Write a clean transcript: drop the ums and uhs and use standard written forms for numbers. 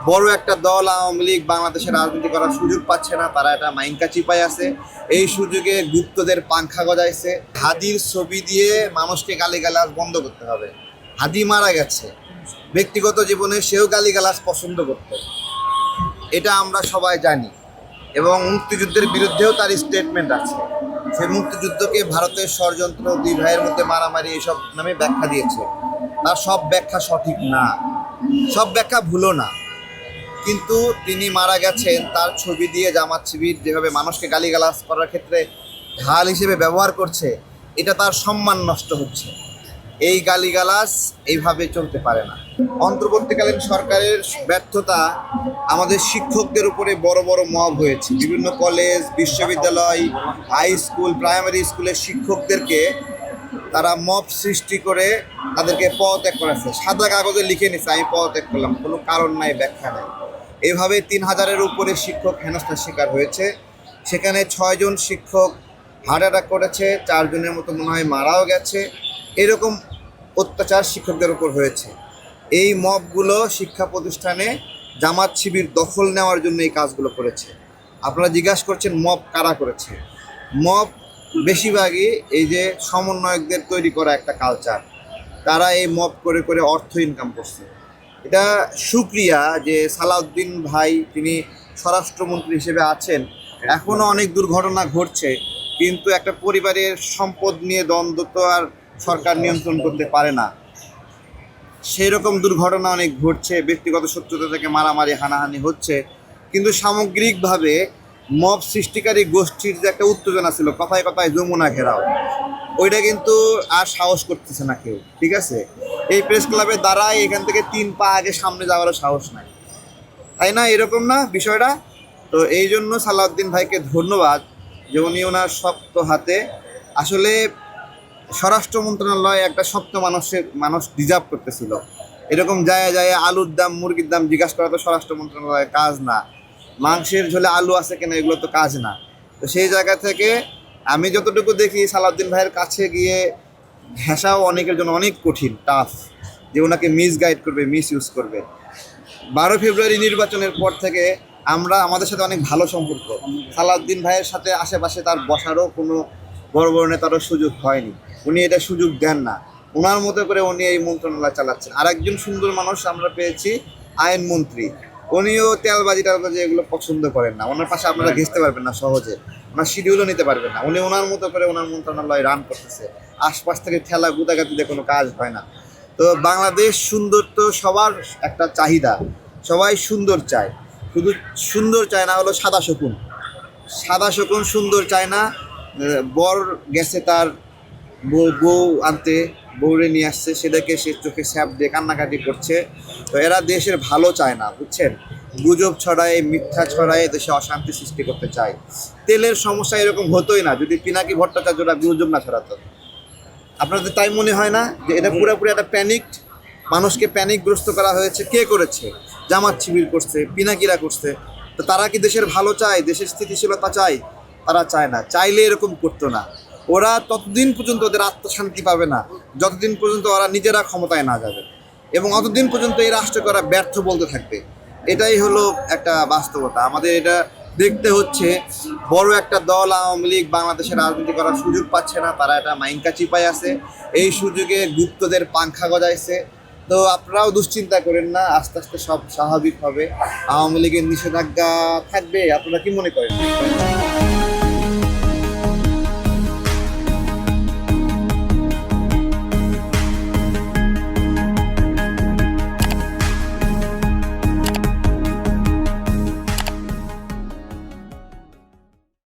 বড় একটা দল আওয়ামী লীগ বাংলাদেশে রাজনীতি করার সুযোগ পাচ্ছে না, তারা একটা মাইনকা চিপায় আছে। এই সুযোগে গুপ্তদের পাংখা গজাইছে। হাদির ছবি দিয়ে মানুষকে গালিগালাজ বন্ধ করতে হবে। হাদি মারা গেছে, ব্যক্তিগত জীবনে সেও গালিগালাজ পছন্দ করত, এটা আমরা সবাই জানি। এবং মুক্তিযুদ্ধের বিরুদ্ধেও তার স্টেটমেন্ট আছে। সে মুক্তিযুদ্ধকে ভারতের ষড়যন্ত্র, দুই ভাইয়ের মধ্যে মারামারি এসব নামে ব্যাখ্যা দিয়েছে। তার সব ব্যাখ্যা সঠিক না, সব ব্যাখ্যা ভুলো না। কিন্তু তিনি মারা গেছেন, তার ছবি দিয়ে জামাত শিবির যেভাবে মানুষকে গালিগালাজ করার ক্ষেত্রে ঢাল হিসেবে ব্যবহার করছে, এটা তার সম্মান নষ্ট হচ্ছে। এই গালিগালাজ এইভাবে চলতে পারে না। অন্তর্বর্তীকালীন সরকারের ব্যর্থতা, আমাদের শিক্ষকদের উপরে বড় বড় মব হয়েছে। বিভিন্ন কলেজ, বিশ্ববিদ্যালয়, হাই স্কুল, প্রাইমারি স্কুলের শিক্ষকদেরকে তারা মব সৃষ্টি করে তাদেরকে পদত্যাগ করেছে। সাদা কাগজে লিখে নিচ্ছে আমি পদত্যাগ করলাম, কোনো কারণ নাই, ব্যাখ্যা নাই। এভাবে ৩,০০০-এর উপরে শিক্ষক হেনস্থার শিকার হয়েছে। সেখানে ৬ জন শিক্ষক হার্ট অ্যাটাক করেছে, ৪ জনের মতো মনে হয় মারাও গেছে। এরকম অত্যাচার শিক্ষকদের উপর হয়েছে। এই মবগুলো শিক্ষা প্রতিষ্ঠানে জামাত শিবির দখল নেওয়ার জন্য এই কাজগুলো করেছে। আপনারা জিজ্ঞাসা করছেন মব কারা করেছে। মব বেশিরভাগই এই যে সমন্বয়কদের তৈরি করা একটা কালচার, তারা এই মব করে করে অর্থ ইনকাম করছে। এটা সুক্রিয়া যে সালাউদ্দিন ভাই তিনি স্বরাষ্ট্রমন্ত্রী হিসেবে আছেন। এখনও অনেক দুর্ঘটনা ঘটছে, কিন্তু একটা পরিবারের সম্পদ নিয়ে দ্বন্দ্ব তো আর সরকার নিয়ন্ত্রণ করতে পারে না। সেই রকম দুর্ঘটনা অনেক ঘটছে, ব্যক্তিগত শত্রুতা থেকে মারামারি, হানাহানি হচ্ছে। কিন্তু সামগ্রিকভাবে মব সৃষ্টিকারী গোষ্ঠীর যে একটা উত্তেজনা ছিল, কথায় কথায় যমুনা ঘেরাও, ওইটা কিন্তু আর সাহস করতেছে না কেউ। ঠিক আছে, এই প্রেস ক্লাবের দ্বারাই এখান থেকে 3 পা আগে সামনে যাওয়ারও সাহস নাই, তাই না? এরকম না বিষয়টা? তো এই জন্য সালাউদ্দিন ভাইকে ধন্যবাদ যে উনি ওনার শক্ত হাতে, আসলে স্বরাষ্ট্র মন্ত্রণালয় একটা শক্ত মানুষ ডিজার্ভ করতেছিল। এরকম যায় যায় আলুর দাম, মুরগির দাম জিজ্ঞাসা করা তো স্বরাষ্ট্র মন্ত্রণালয়ের কাজ না। মাংসের ঝোলে আলু আছে কিনা এগুলো তো কাজ না। তো সেই জায়গা থেকে আমি যতটুকু দেখি সালাউদ্দিন ভাইয়ের কাছে গিয়ে ঘেঁষাও অনেকের জন্য অনেক কঠিন, টাফ, যে ওনাকে মিসগাইড করবে, মিস ইউজ করবে। 12 ফেব্রুয়ারি নির্বাচনের পর থেকে আমাদের সাথে অনেক ভালো সম্পর্ক। সালাউদ্দিন ভাইয়ের সাথে আশেপাশে তার বসারও কোনো বড় বড় নেতারও সুযোগ হয়নি, উনি এটা সুযোগ দেন না। ওনার মতো করে উনি এই মন্ত্রণালয় চালাচ্ছেন। আর একজন সুন্দর মানুষ আমরা পেয়েছি, আইনমন্ত্রী। উনিও তেলবাজি এগুলো পছন্দ করেন না। ওনার পাশে আপনারা ঘেঁচতে পারবেন না সহজে, ওনার শিডিউলও নিতে পারবেন না। উনি ওনার মতো করে ওনার মন্ত্রণালয় রান করতেছে। আশপাশ থেকে ঠেলা গুদাগাতিতে কোনো কাজ হয় না। তো বাংলাদেশ সুন্দর তো সবার একটা চাহিদা, সবাই সুন্দর চায়। শুধু সুন্দর চায় না হলো সাদা শকুন। সাদা শকুন সুন্দর চায় না। বর গেছে তার বউ আনতে, বউরে নিয়ে আসছে, সেটাকে সে চোখে স্যাপ দিয়ে কান্নাকাটি করছে। তো এরা দেশের ভালো চায় না, বুঝছেন? গুজব ছড়ায়, মিথ্যা ছড়ায়, দেশে অশান্তি সৃষ্টি করতে চায়। তেলের সমস্যা এরকম হতোই না যদি পিনাকি ভট্টাচার্যরা গুজব না ছড়াতো। আপনাদের তাই মনে হয় না যে এটা পুরোপুরি একটা প্যানিকড, মানুষকে প্যানিকগ্রস্ত করা হয়েছে? কে করেছে? জামাত শিবির করছে, পিনাকিরা করছে। তো তারা কি দেশের ভালো চায়, দেশের স্থিতিশীলতা চায়? তারা চায় না। চাইলে এরকম করতো না। ওরা ততদিন পর্যন্ত ওদের আত্মশান্তি পাবে না যতদিন পর্যন্ত ওরা নিজেরা ক্ষমতায় না যাবে, এবং অতদিন পর্যন্ত এই রাষ্ট্রকে ওরা ব্যর্থ বলতে থাকবে। এটাই হলো একটা বাস্তবতা। আমাদের এটা দেখতে হচ্ছে। বড় একটা দল আওয়ামী লীগ বাংলাদেশে রাজনীতি করার সুযোগ পাচ্ছে না, তারা একটা মাইনকা চিপায় আছে। এই সুযোগে গুপ্তদের পাংখা গজাইছে। তো আপনারাও দুশ্চিন্তা করেন না, আস্তে আস্তে সব স্বাভাবিক হবে। আওয়ামী লীগের নিষেধাজ্ঞা থাকবে, আপনারা কি মনে করেন?